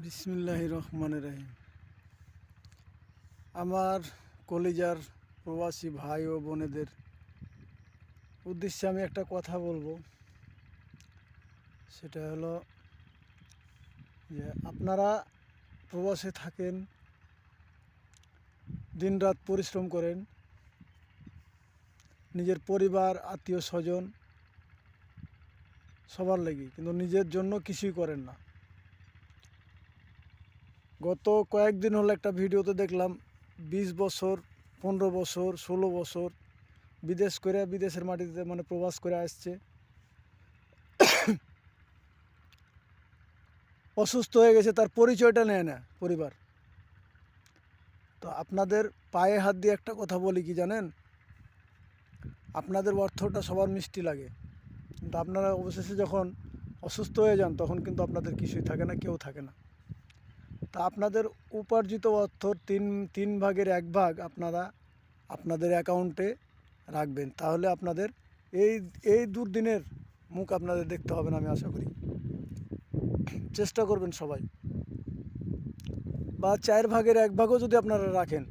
বিসমিল্লাহির রহমানির রহিম। আমার কলিজার প্রবাসী ভাই ও বোনেদের উদ্দেশ্যে আমি একটা কথা বলবো। সেটা হলো যে আপনারা প্রবাসে থাকেন, দিনরাত পরিশ্রম করেন, নিজের পরিবার আত্মীয় স্বজন সবার লাগি, কিন্তু নিজের জন্য কিছুই করেন না। গত কয়েকদিন হলো একটা ভিডিওতে দেখলাম 20 বছর, 15 বছর, 16 বছর বিদেশের মাটিতে প্রবাস করে আসছে, অসুস্থ হয়ে গেছে, তার পরিচয়টা নেয় না পরিবার। তো আপনাদের পায়ে হাত দিয়ে একটা কথা বলি, কি জানেন? আপনাদের অর্থটা সবার মিষ্টি লাগে, কিন্তু আপনারা অবশেষে যখন অসুস্থ হয়ে যান তখন কিন্তু আপনাদের কিছুই থাকে না, কেউ থাকে না। তা আপনাদের উপার্জিত অর্থ তিন ভাগের এক ভাগ আপনারা আপনাদের অ্যাকাউন্টে রাখবেন, তাহলে আপনাদের এই এই দুর্দিনের মুখ আপনাদের দেখতে হবে না। আমি আশা করি চেষ্টা করবেন সবাই, বা 4 ভাগের 1 ভাগও যদি আপনারা রাখেন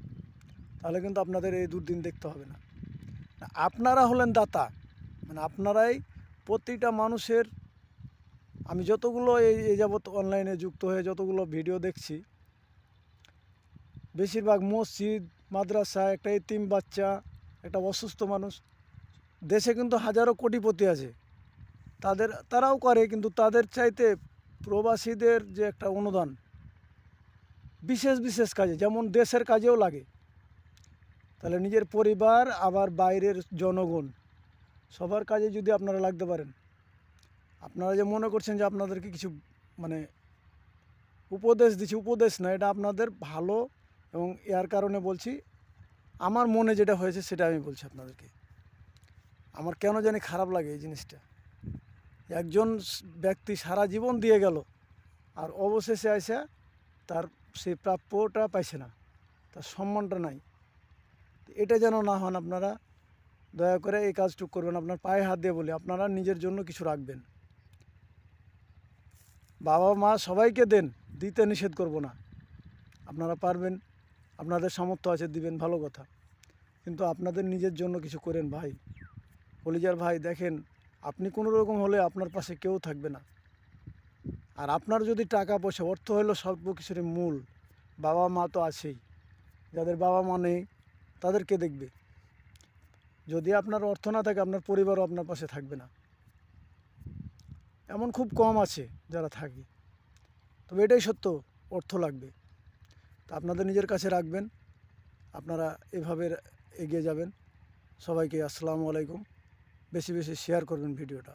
তাহলে কিন্তু আপনাদের এই দুর্দিন দেখতে হবে না। আপনারা হলেন দাতা, আপনারাই প্রতিটা মানুষের, আমি যতগুলো এই যাবৎ অনলাইনে যুক্ত হয়ে যতগুলো ভিডিও দেখছি, বেশিরভাগ মসজিদ, মাদ্রাসা, একটা এতিম বাচ্চা, একটা অসুস্থ মানুষ, দেশে কিন্তু হাজারো কোটিপতি আছে, তারাও করে, কিন্তু তাদের চাইতে প্রবাসীদের যে একটা অনুদান বিশেষ কাজে, যেমন দেশের কাজেও লাগে, তাহলে নিজের পরিবার আবার বাইরের জনগণ সবার কাজে যদি আপনারা লাগতে পারেন, আপনারা যে মনে করছেন যে আপনাদেরকে কিছু উপদেশ দিচ্ছি, উপদেশ না, এটা আপনাদের ভালো, এবং এর কারণে বলছি, আমার মনে যেটা হয়েছে সেটা আমি বলছি আপনাদেরকে। আমার কেন জানি খারাপ লাগে এই জিনিসটা, একজন ব্যক্তি সারা জীবন দিয়ে গেল আর অবশেষে আসে তার সেই প্রাপ্যটা পাইছে না, তার সম্মানটা নাই। এটা যেন না হন, আপনারা দয়া করে এই কাজটুকু করবেন। আপনার পায়ে হাত দিয়ে বলি, আপনারা নিজের জন্য কিছু রাখবেন। বাবা মা সবাইকে দেন, দিতে নিষেধ করব না, আপনারা পারবেন, আপনাদের সামর্থ্য আছে, দিবেন, ভালো কথা, কিন্তু আপনাদের নিজের জন্য কিছু করেন ভাই। কলিজার ভাই, দেখেন, আপনি কোনো রকম হলে আপনার পাশে কেউ থাকবে না। আর আপনার যদি টাকা পয়সা, অর্থ হলো সর্ব কিছুর মূল, বাবা মা তো আছেই, যাদের বাবা মা নেই তাদেরকে দেখবে। যদি আপনার অর্থ না থাকে, আপনার পরিবারও আপনার পাশে থাকবে না। এমন খুব কম আছে যারা থাকে, তবে এটাই সত্য, অর্থ লাগবে। তা আপনাদের নিজের কাছে রাখবেন, আপনারা এভাবে এগিয়ে যাবেন। সবাইকে আসসালামু আলাইকুম। বেশি বেশি শেয়ার করবেন ভিডিওটা।